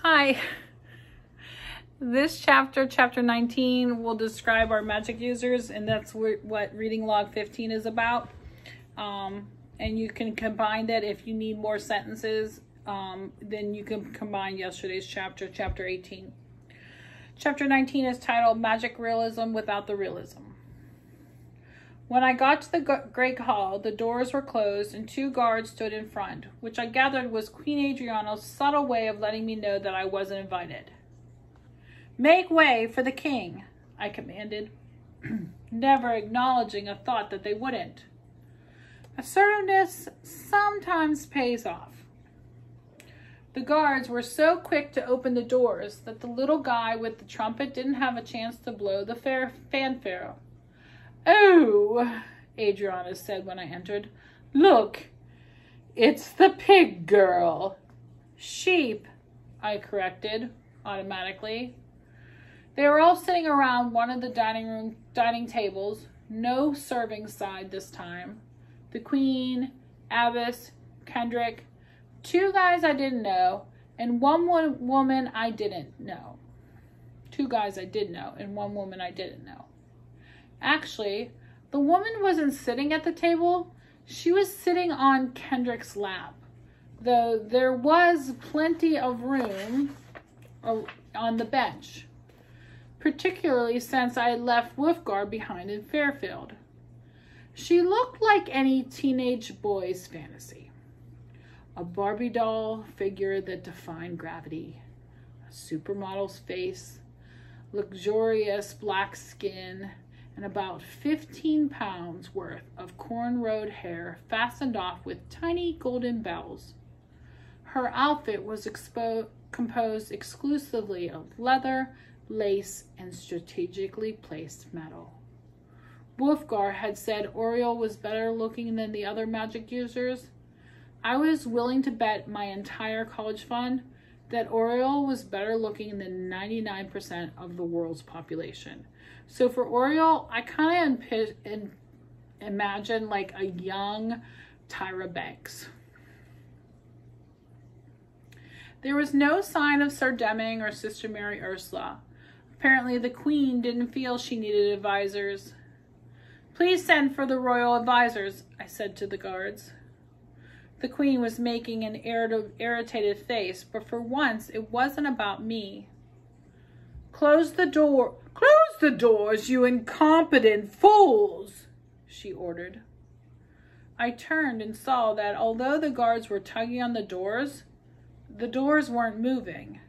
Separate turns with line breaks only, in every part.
Hi. This chapter, chapter 19, will describe our magic users, and that's what reading log 15 is about. And you can combine that if you need more sentences, then you can combine yesterday's chapter, chapter 18. Chapter 19 is titled Magic Realism Without the Realism. When I got to the Great Hall, the doors were closed and 2 guards stood in front, which I gathered was Queen Adriana's subtle way of letting me know that I wasn't invited. "Make way for the king," I commanded, never acknowledging a thought that they wouldn't. Assertiveness sometimes pays off. The guards were so quick to open the doors that the little guy with the trumpet didn't have a chance to blow the fanfare. "Oh," Adriana said when I entered. "Look, it's the pig girl." "Sheep," I corrected automatically. They were all sitting around one of the dining tables, no serving side this time. The Queen, Abbess, Kendrick, 2 guys I didn't know, and 1 woman I didn't know. 2 guys I did know, and 1 woman I didn't know. Actually, the woman wasn't sitting at the table. She was sitting on Kendrick's lap, though there was plenty of room on the bench, particularly since I had left Wolfgar behind in Fairfield. She looked like any teenage boy's fantasy. A Barbie doll figure that defied gravity, a supermodel's face, luxurious black skin, and about 15 pounds worth of cornrowed hair fastened off with tiny golden bells. Her outfit was composed exclusively of leather, lace, and strategically placed metal. Wolfgar had said Oriole was better looking than the other magic users. I was willing to bet my entire college fund that Oriole was better looking than 99% of the world's population. So for Oriole, I kind of imagine like a young Tyra Banks. There was no sign of Sir Deming or Sister Mary Ursula. Apparently the Queen didn't feel she needed advisors. "Please send for the royal advisors," I said to the guards. The Queen was making an irritated face, but for once it wasn't about me. "Close the door. Close the doors, you incompetent fools," she ordered. I turned and saw that although the guards were tugging on the doors weren't moving.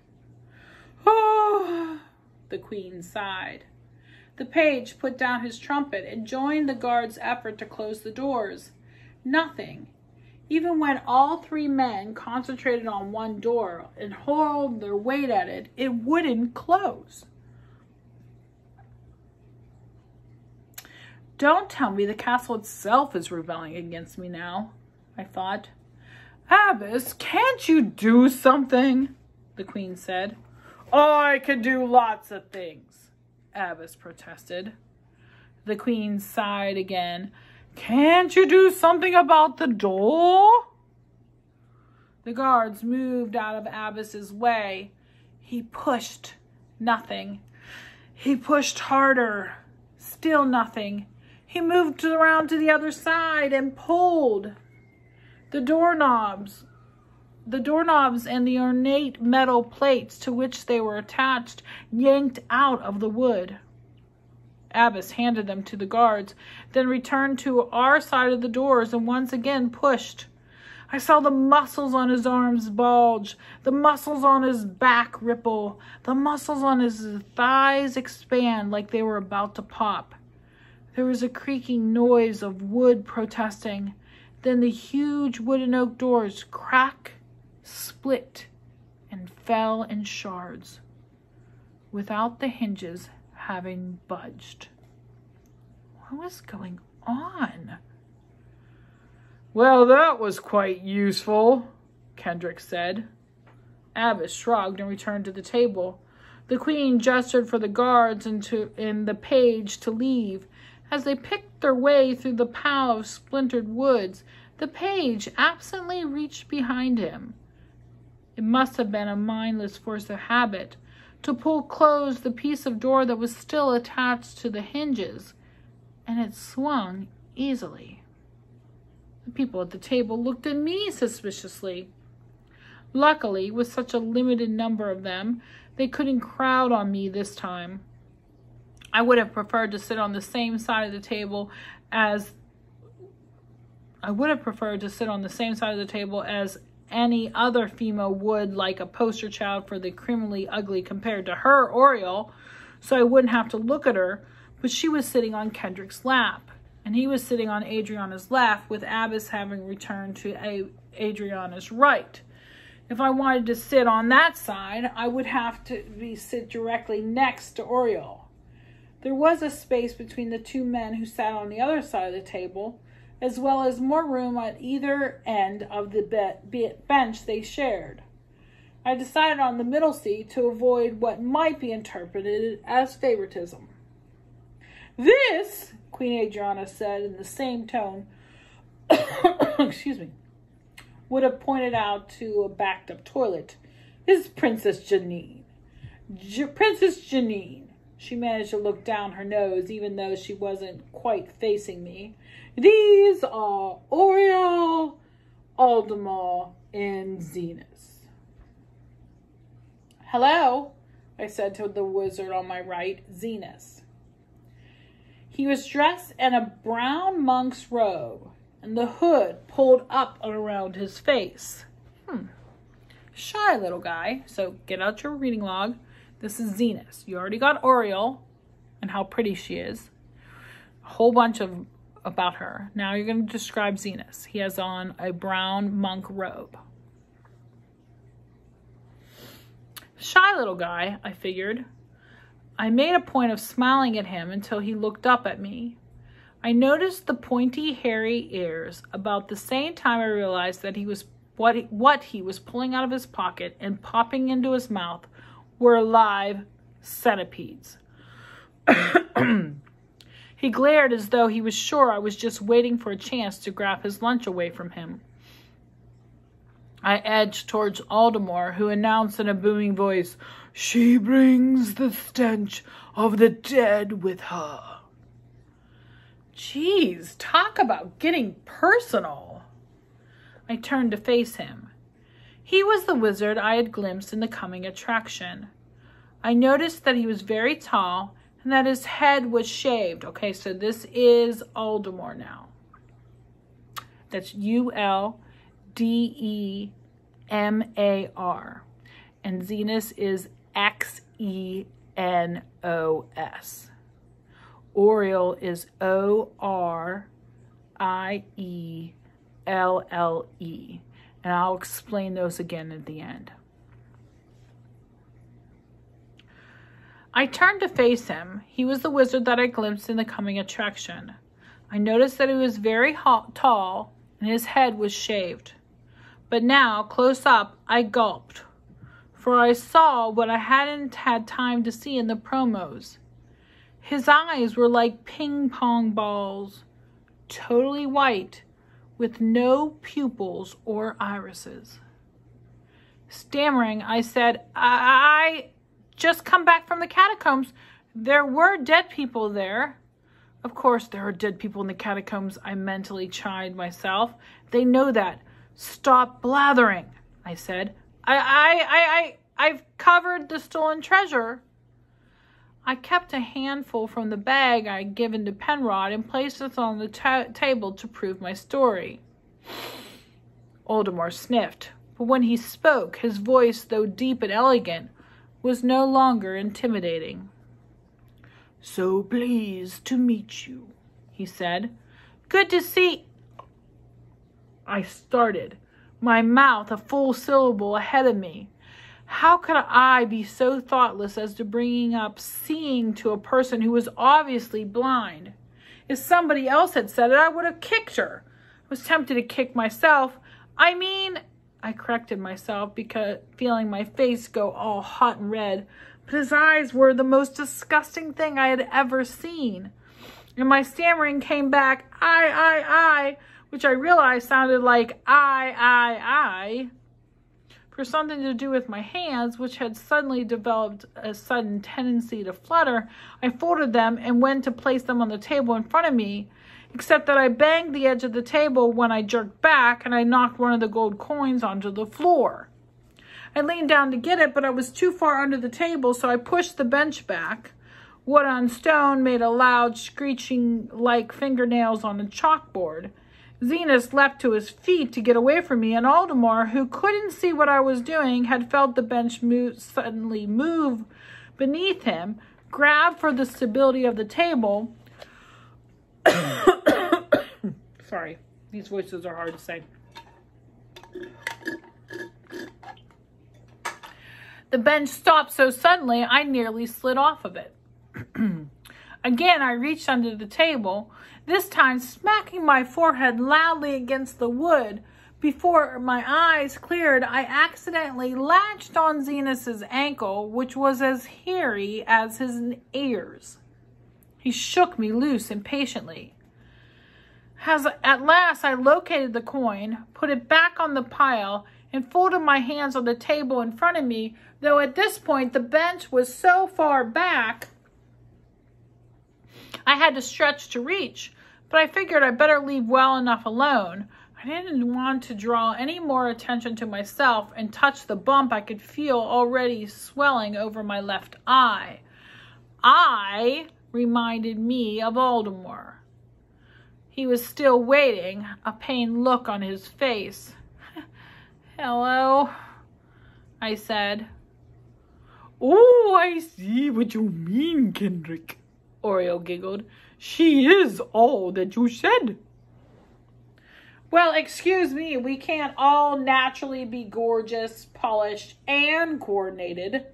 "Oh," the Queen sighed. The page put down his trumpet and joined the guards' effort to close the doors. Nothing. Even when all 3 men concentrated on one door and hurled their weight at it, it wouldn't close. "Don't tell me the castle itself is rebelling against me now," I thought. "Abbess, can't you do something?" the Queen said. "I can do lots of things," Abbess protested. The Queen sighed again. "Can't you do something about the door?" The guards moved out of Abbess's way. He pushed. Nothing. He pushed harder. Still nothing. He moved around to the other side and pulled. The doorknobs and the ornate metal plates to which they were attached yanked out of the wood. Abbess handed them to the guards, then returned to our side of the doors and once again pushed. I saw the muscles on his arms bulge, the muscles on his back ripple, the muscles on his thighs expand like they were about to pop. There was a creaking noise of wood protesting. Then the huge wooden oak doors crack, split, and fell in shards, without the hinges having budged. What was going on? "Well, that was quite useful," Kendrick said. Abbess shrugged and returned to the table. The Queen gestured for the guards and the page to leave. As they picked their way through the pile of splintered woods, the page absently reached behind him. It must have been a mindless force of habit to pull closed the piece of door that was still attached to the hinges, and it swung easily. The people at the table looked at me suspiciously. Luckily, with such a limited number of them, they couldn't crowd on me this time. I would have preferred to sit on the same side of the table as any other female would, like a poster child for the criminally ugly compared to her, Oriole, so I wouldn't have to look at her, but she was sitting on Kendrick's lap, and he was sitting on Adriana's left, with Abbas having returned to Adriana's right. If I wanted to sit on that side, I would have to sit directly next to Oriole. There was a space between the two men who sat on the other side of the table, as well as more room at either end of the bench they shared. I decided on the middle seat to avoid what might be interpreted as favoritism. "This," Queen Adriana said in the same tone, excuse me, would have pointed out to a backed-up toilet, "is Princess Janine. Princess Janine." She managed to look down her nose, even though she wasn't quite facing me. "These are Oriole, Aldemar, and Zenas." "Hello," I said to the wizard on my right, Zenas. He was dressed in a brown monk's robe, and the hood pulled up around his face. Shy little guy. So get out your reading log. This is Zenas. You already got Oriole and how pretty she is. A whole bunch about her. Now you're going to describe Zenas. He has on a brown monk robe. Shy little guy, I figured. I made a point of smiling at him until he looked up at me. I noticed the pointy, hairy ears. About the same time I realized that what he was pulling out of his pocket and popping into his mouth were live centipedes. He glared as though he was sure I was just waiting for a chance to grab his lunch away from him. I edged towards Aldemar, who announced in a booming voice, "She brings the stench of the dead with her." Jeez, talk about getting personal. I turned to face him. He was the wizard I had glimpsed in the coming attraction. I noticed that he was very tall and that his head was shaved. Okay, so this is Aldemar now. That's Uldemar. And Zenas is Xenos. Oriole is Orielle. And I'll explain those again at the end. I turned to face him. He was the wizard that I glimpsed in the coming attraction. I noticed that he was very tall and his head was shaved. But now, close up, I gulped, for I saw what I hadn't had time to see in the promos. His eyes were like ping-pong balls, totally white, with no pupils or irises. Stammering, I said, I just come back from the catacombs. There were dead people there." "Of course there are dead people in the catacombs," I mentally chided myself. "They know that. Stop blathering," I said. I've covered the stolen treasure." I kept a handful from the bag I had given to Penrod and placed it on the table to prove my story. Aldemar sniffed, but when he spoke, his voice, though deep and elegant, was no longer intimidating. "So pleased to meet you," he said. "Good to see—" I started, my mouth a full syllable ahead of me. How could I be so thoughtless as to bring up seeing to a person who was obviously blind? If somebody else had said it, I would have kicked her. I was tempted to kick myself. I corrected myself, because feeling my face go all hot and red, but his eyes were the most disgusting thing I had ever seen. And my stammering came back, I, which I realized sounded like I. for something to do with my hands, which had suddenly developed a sudden tendency to flutter, I folded them and went to place them on the table in front of me, except that I banged the edge of the table when I jerked back and I knocked one of the gold coins onto the floor. I leaned down to get it, but I was too far under the table, so I pushed the bench back. Wood on stone made a loud screeching like fingernails on a chalkboard. Zenas leapt to his feet to get away from me, and Aldemar, who couldn't see what I was doing, had felt the bench suddenly move beneath him, grabbed for the stability of the table. Sorry, these voices are hard to say. The bench stopped so suddenly, I nearly slid off of it. Again, I reached under the table, this time smacking my forehead loudly against the wood. Before my eyes cleared, I accidentally latched on Zenas's ankle, which was as hairy as his ears. He shook me loose impatiently. At last, I located the coin, put it back on the pile, and folded my hands on the table in front of me, though at this point the bench was so far back I had to stretch to reach, but I figured I'd better leave well enough alone. I didn't want to draw any more attention to myself and touch the bump I could feel already swelling over my left eye. I reminded me of Aldemar. He was still waiting, a pained look on his face. "Hello," I said. "Oh, I see what you mean, Kendrick," Oriole giggled. "She is all that you said." "Well, excuse me, we can't all naturally be gorgeous, polished, and coordinated."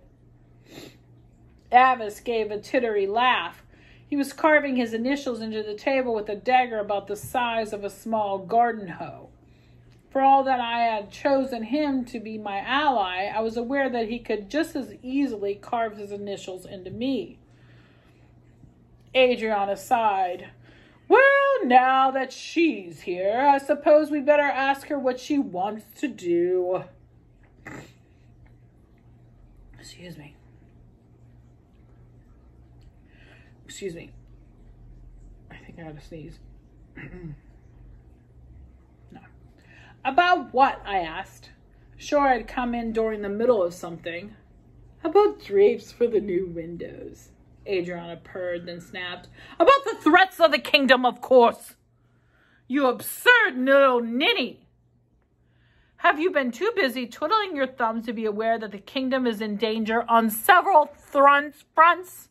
Abbas gave a tittery laugh. He was carving his initials into the table with a dagger about the size of a small garden hoe. For all that I had chosen him to be my ally, I was aware that he could just as easily carve his initials into me. Adriana sighed. "Well, now that she's here, I suppose we better ask her what she wants to do." Excuse me. I think I had to sneeze. No. "About what?" I asked. Sure, I'd come in during the middle of something. "About drapes for the new windows," Adriana purred, then snapped. "About the threats of the kingdom, of course. You absurd little ninny. Have you been too busy twiddling your thumbs to be aware that the kingdom is in danger on several fronts?"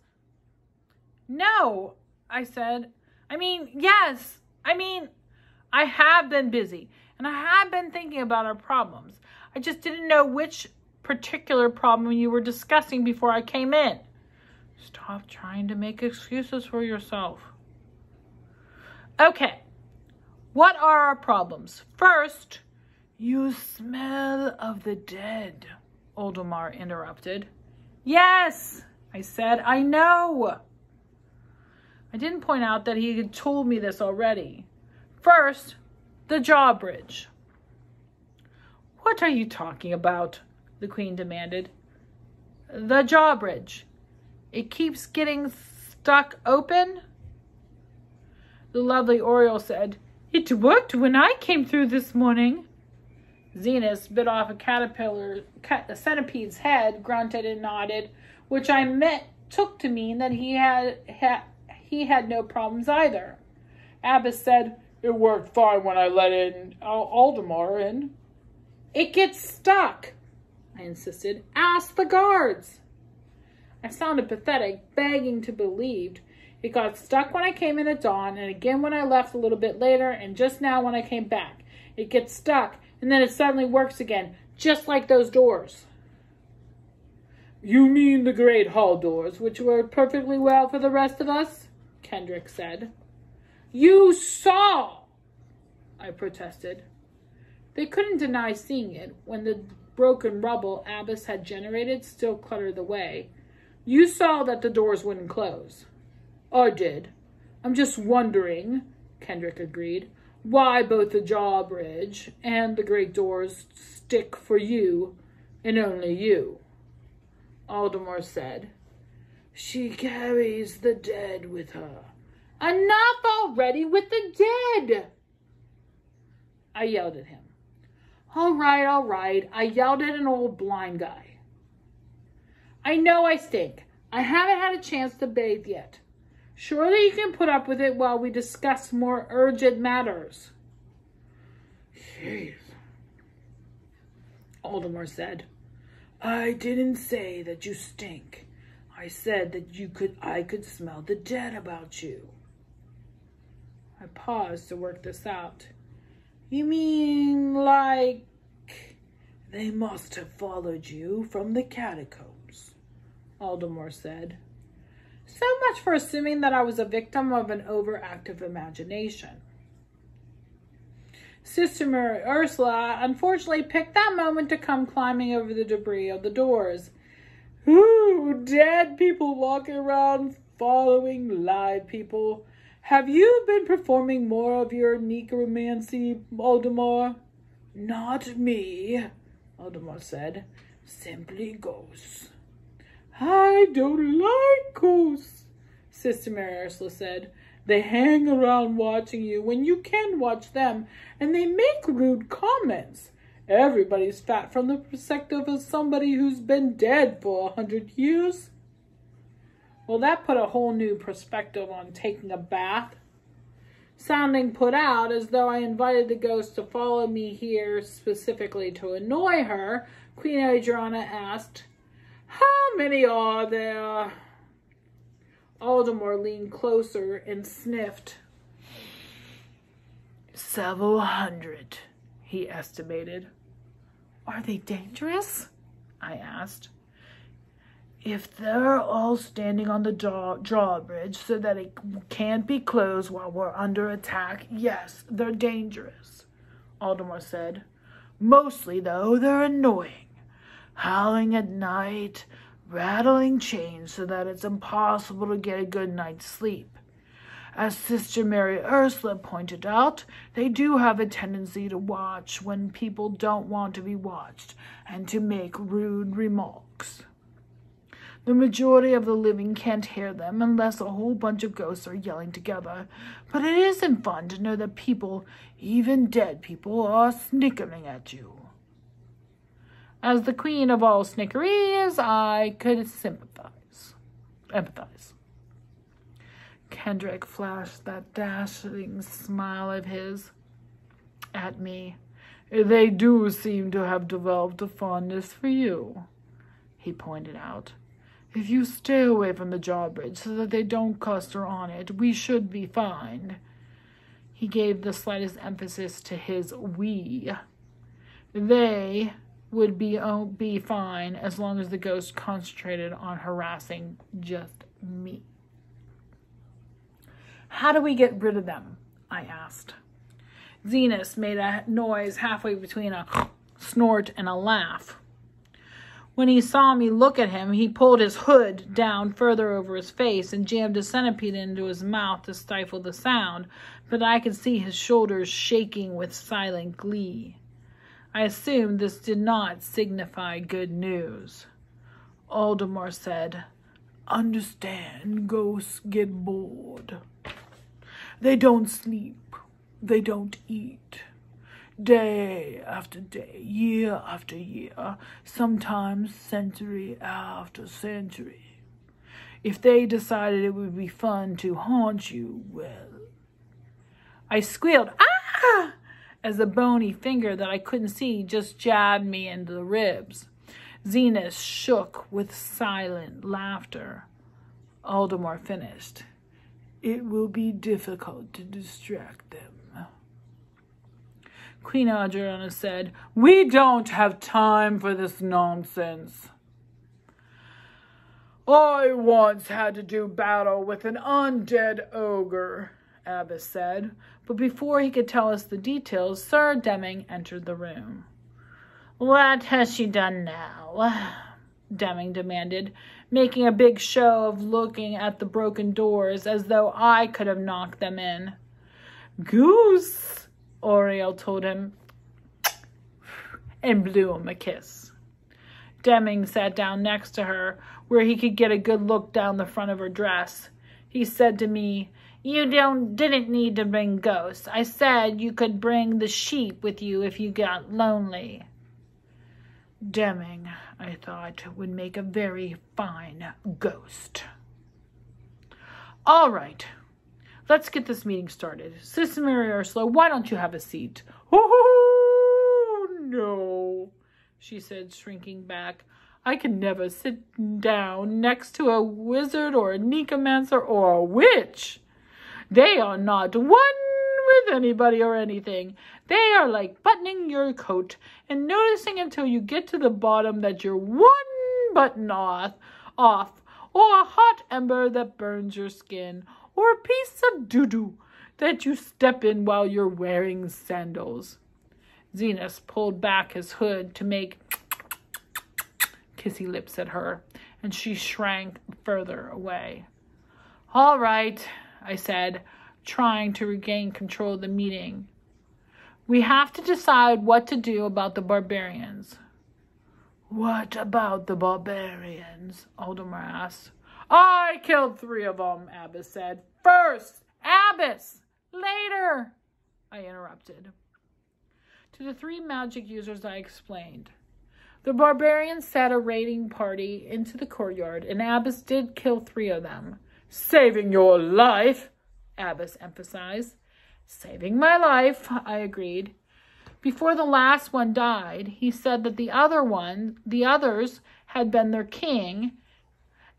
"No," I said. Yes. I have been busy, and I have been thinking about our problems. I just didn't know which particular problem you were discussing before I came in." "Stop trying to make excuses for yourself." "Okay, what are our problems? First—" "You smell of the dead," Aldemar interrupted. "Yes," I said, "I know." I didn't point out that he had told me this already. "First, the drawbridge." "What are you talking about?" the Queen demanded. "The drawbridge. It keeps getting stuck open." The lovely Oriole said, "It worked when I came through this morning." Zenas bit off a centipede's head, grunted and nodded, which I took to mean that he had no problems either. Abbas said, "It worked fine when I let Aldemar in." "It gets stuck," I insisted. "Ask the guards." I sounded pathetic, begging to be believed. "It got stuck when I came in at dawn, and again when I left a little bit later, and just now when I came back. It gets stuck, and then it suddenly works again, just like those doors." "You mean the great hall doors, which worked perfectly well for the rest of us?" Kendrick said. "You saw!" I protested. They couldn't deny seeing it when the broken rubble Abbas had generated still cluttered the way. "You saw that the doors wouldn't close." "I did. I'm just wondering," Kendrick agreed, "why both the drawbridge and the great doors stick for you. And only you, Aldemar said. She carries the dead with her. Enough already with the dead! I yelled at him. All right, I yelled at an old blind guy. I know I stink. I haven't had a chance to bathe yet. Surely you can put up with it while we discuss more urgent matters. Jeez, Aldemar said. I didn't say that you stink. I said that I could smell the dead about you. I paused to work this out. You mean like they must have followed you from the catacombs, Aldemar said. So much for assuming that I was a victim of an overactive imagination. Sister Mary Ursula unfortunately picked that moment to come climbing over the debris of the doors. Ooh, dead people walking around following live people. Have you been performing more of your necromancy, Aldemar? Not me, Aldemar said. Simply ghosts. I don't like ghosts, Sister Mary Ursula said. They hang around watching you when you can watch them, and they make rude comments. Everybody's fat from the perspective of somebody who's been dead for 100 years. Well, that put a whole new perspective on taking a bath. Sounding put out as though I invited the ghost to follow me here specifically to annoy her, Queen Adriana asked, How many are there? Aldemar leaned closer and sniffed. Several hundred, he estimated. Are they dangerous? I asked. If they're all standing on the drawbridge so that it can't be closed while we're under attack, yes, they're dangerous, Aldemar said. Mostly, though, they're annoying. Howling at night, rattling chains so that it's impossible to get a good night's sleep. As Sister Mary Ursula pointed out, they do have a tendency to watch when people don't want to be watched and to make rude remarks. The majority of the living can't hear them unless a whole bunch of ghosts are yelling together, but it isn't fun to know that people, even dead people, are snickering at you. As the queen of all snickeries, I could empathize. Kendrick flashed that dashing smile of his at me. They do seem to have developed a fondness for you, he pointed out. If you stay away from the drawbridge so that they don't cluster on it, we should be fine. He gave the slightest emphasis to his we. They would be fine as long as the ghost concentrated on harassing just me. How do we get rid of them? I asked. Zenas made a noise halfway between a snort and a laugh. When he saw me look at him, he pulled his hood down further over his face and jammed a centipede into his mouth to stifle the sound, but I could see his shoulders shaking with silent glee. I assumed this did not signify good news. Aldemar said, Understand, ghosts get bored. They don't sleep. They don't eat. Day after day, year after year, sometimes century after century. If they decided it would be fun to haunt you, well... I squealed, ah! As a bony finger that I couldn't see just jabbed me into the ribs. Zenas shook with silent laughter. Aldemar finished. It will be difficult to distract them. Queen Adriana said, We don't have time for this nonsense. I once had to do battle with an undead ogre, Abbess said, but before he could tell us the details, Sir Deming entered the room. What has she done now? Deming demanded, making a big show of looking at the broken doors as though I could have knocked them in. Goose, Oriel told him, and blew him a kiss. Deming sat down next to her, where he could get a good look down the front of her dress. He said to me, "You didn't need to bring ghosts. I said you could bring the sheep with you if you got lonely." Deming, I thought, would make a very fine ghost. All right, let's get this meeting started. Sister Mary Ursula, why don't you have a seat? Oh, no, she said, shrinking back. I can never sit down next to a wizard or a necromancer or a witch. They are not one with anybody or anything. They are like buttoning your coat and noticing until you get to the bottom that you're one button off, or a hot ember that burns your skin, or a piece of doo-doo that you step in while you're wearing sandals. Zenas pulled back his hood to make kissy lips at her, and she shrank further away. All right, I said, trying to regain control of the meeting. We have to decide what to do about the barbarians. What about the barbarians? Aldemar asked. I killed 3 of them, Abbess said. First, Abbess! Later, I interrupted. To the 3 magic users, I explained. The barbarians set a raiding party into the courtyard, and Abbess did kill 3 of them. Saving your life, Abbess emphasized. Saving my life, I agreed. Before the last one died, he said that the others had been their king,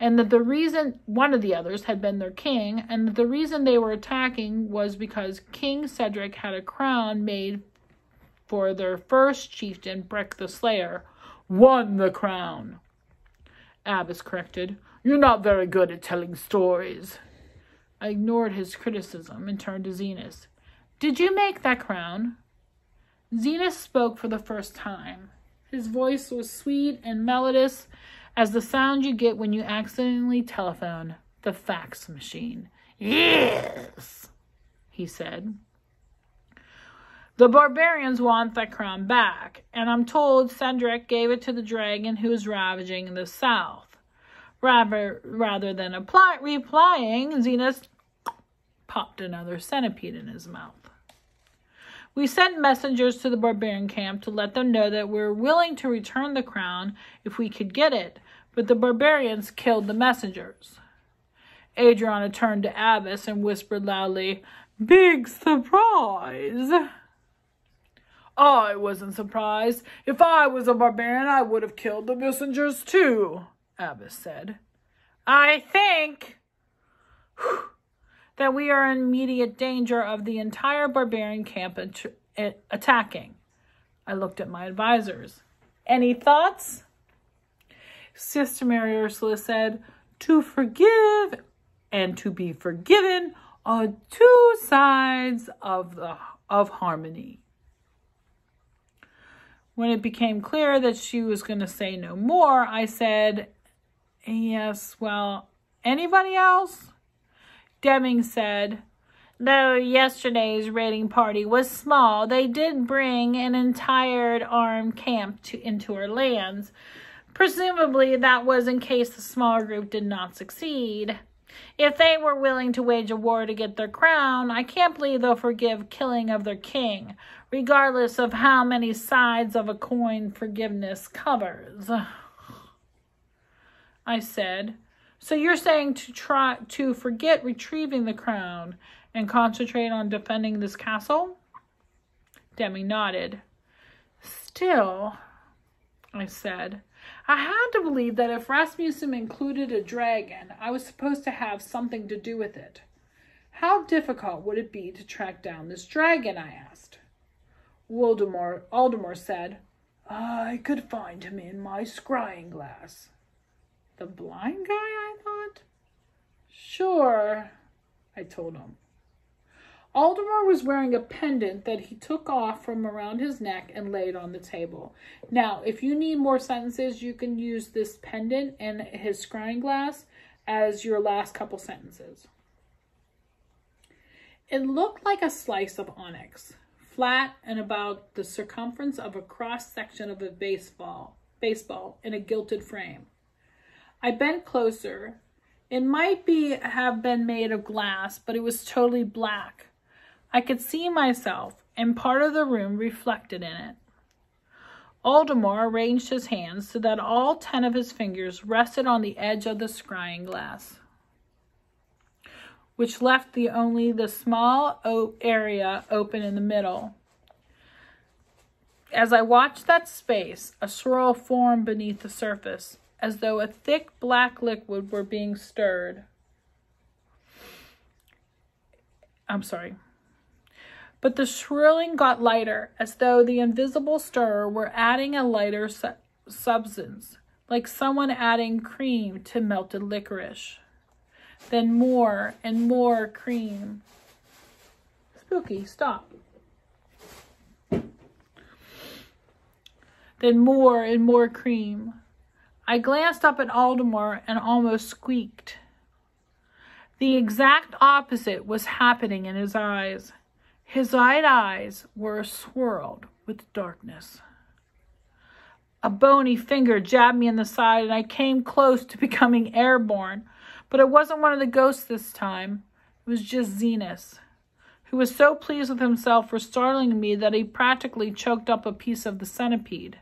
and that one of the others had been their king, and that the reason they were attacking was because King Cedric had a crown made for their first chieftain, Breck the Slayer. Won the crown, Abbess corrected. You're not very good at telling stories. I ignored his criticism and turned to Zenas. Did you make that crown? Zenas spoke for the first time. His voice was sweet and melodious as the sound you get when you accidentally telephone the fax machine. Yes, he said. The barbarians want that crown back, and I'm told Cedric gave it to the dragon who is ravaging the south. Rather than replying, Zenas popped another centipede in his mouth. We sent messengers to the barbarian camp to let them know that we're willing to return the crown if we could get it, but the barbarians killed the messengers. Adriana turned to Abbess and whispered loudly, Big surprise! I wasn't surprised. If I was a barbarian, I would have killed the messengers too, Abbess said. I think that we are in immediate danger of the entire barbarian camp attacking. I looked at my advisors. Any thoughts? Sister Mary Ursula said, to forgive and to be forgiven are 2 sides of harmony. When it became clear that she was going to say no more, I said, yes, well, anybody else? Deming said, though yesterday's raiding party was small, they did bring an entire armed camp into our lands. Presumably that was in case the small group did not succeed. If they were willing to wage a war to get their crown, I can't believe they'll forgive killing of their king, regardless of how many sides of a coin forgiveness covers. I said, so you're saying to forget retrieving the crown and concentrate on defending this castle? Demi nodded. Still, I said, I had to believe that if Rasmussen included a dragon, I was supposed to have something to do with it. How difficult would it be to track down this dragon, I asked. Aldemar said, I could find him in my scrying glass. The blind guy, I thought? Sure, I told him. Aldemar was wearing a pendant that he took off from around his neck and laid on the table. Now, if you need more sentences, you can use this pendant and his scrying glass as your last couple sentences. It looked like a slice of onyx, flat and about the circumference of a cross-section of a baseball. baseball in a gilded frame. I bent closer. It might have been made of glass, but it was totally black. I could see myself and part of the room reflected in it. Aldemar arranged his hands so that all 10 of his fingers rested on the edge of the scrying glass, which left only the small area open in the middle. As I watched that space, a swirl formed beneath the surface, as though a thick black liquid were being stirred. But the swirling got lighter, as though the invisible stirrer were adding a lighter substance, like someone adding cream to melted licorice. Then more and more cream. Spooky, stop. Then more and more cream. I glanced up at Aldemar and almost squeaked. The exact opposite was happening in his eyes. His eyes were swirled with darkness. A bony finger jabbed me in the side, and I came close to becoming airborne. But it wasn't one of the ghosts this time. It was just Zenas, who was so pleased with himself for startling me that he practically choked up a piece of the centipede.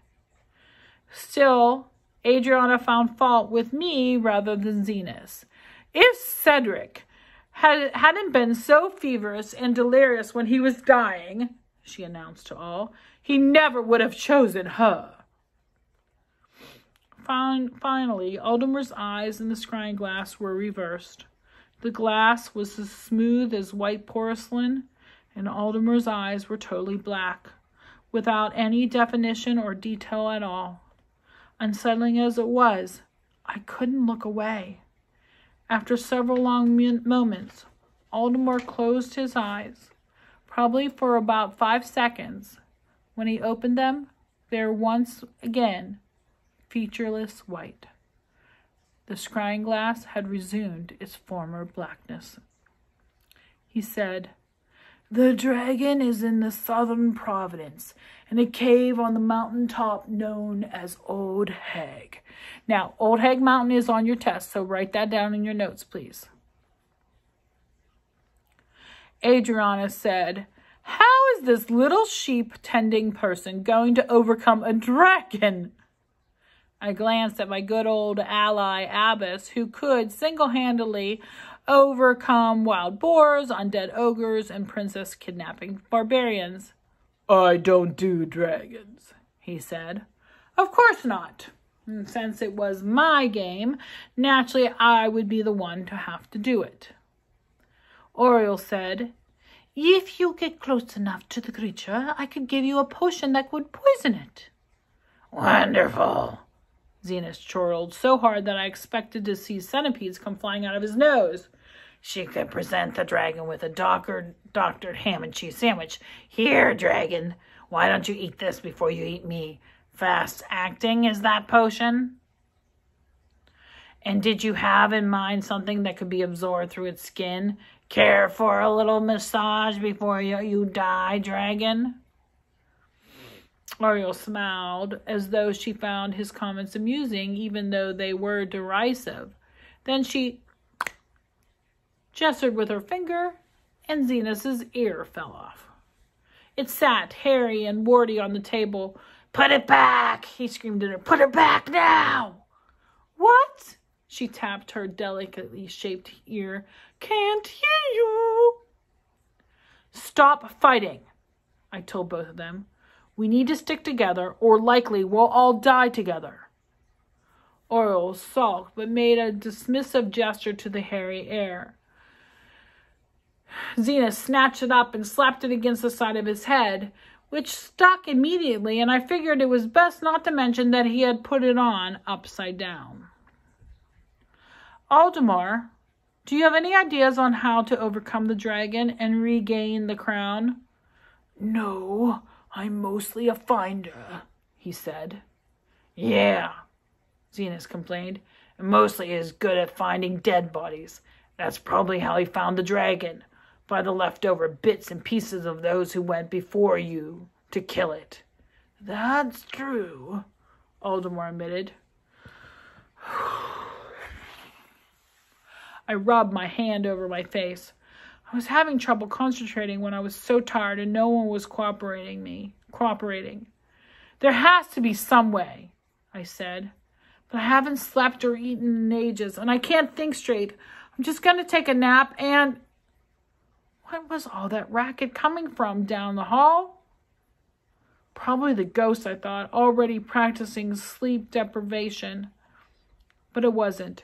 Still, Adriana found fault with me rather than Zenas. If Cedric hadn't been so feverish and delirious when he was dying, she announced to all, he never would have chosen her. Finally, Aldemar's eyes in the scrying glass were reversed. The glass was as smooth as white porcelain, and Aldemar's eyes were totally black, without any definition or detail at all. Unsettling as it was, I couldn't look away. After several long moments, Aldemar closed his eyes, probably for about 5 seconds. When he opened them, they were once again featureless white. The scrying glass had resumed its former blackness. He said, "The dragon is in the southern province, in a cave on the mountain top known as Old Hag." Now, Old Hag Mountain is on your test, so write that down in your notes, please. Adriana said, "How is this little sheep-tending person going to overcome a dragon?" I glanced at my good old ally, Abbess, who could single-handedly overcome wild boars, undead ogres, and princess-kidnapping barbarians. "I don't do dragons," he said. "Of course not. And since it was my game, naturally I would be the one to have to do it." Oriel said, "If you get close enough to the creature, I could give you a potion that would poison it." "Wonderful." Zenas chortled so hard that I expected to see centipedes come flying out of his nose. "She could present the dragon with a doctored ham and cheese sandwich. Here, dragon, why don't you eat this before you eat me? Fast acting is that potion?" "And did you have in mind something that could be absorbed through its skin? Care for a little massage before you die, dragon?" Oriel smiled, as though she found his comments amusing, even though they were derisive. Then she gestured with her finger, and Zenas's ear fell off. It sat, hairy and warty, on the table. "Put it back!" he screamed at her. "Put it back now!" "What?" She tapped her delicately shaped ear. "Can't hear you." "Stop fighting," I told both of them. "We need to stick together, or likely we'll all die together." Oriel sulked, but made a dismissive gesture to the hairy air. Zenas snatched it up and slapped it against the side of his head, which stuck immediately, and I figured it was best not to mention that he had put it on upside down. "Aldemar, do you have any ideas on how to overcome the dragon and regain the crown?" "No, I'm mostly a finder," he said. "Yeah," Zenas complained, "and mostly is good at finding dead bodies. That's probably how he found the dragon, by the leftover bits and pieces of those who went before you to kill it." "That's true," Aldemar admitted. I rubbed my hand over my face. I was having trouble concentrating when I was so tired and no one was cooperating. There has to be some way, I said. But I haven't slept or eaten in ages, and I can't think straight. I'm just going to take a nap and... What was all that racket coming from down the hall? Probably the ghost, I thought, already practicing sleep deprivation. But it wasn't.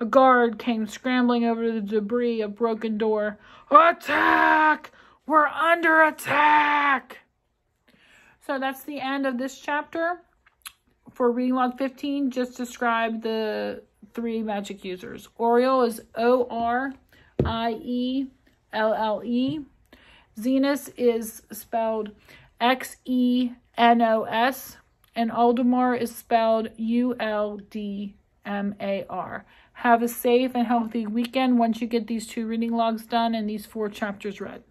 A guard came scrambling over the debris of broken door. Attack! We're under attack! So that's the end of this chapter. For reading log 15, just describe the 3 magic users. Oriole is Orielle. Zenos is spelled Xenos. And Aldemar is spelled Uldmar. Have a safe and healthy weekend once you get these 2 reading logs done and these 4 chapters read.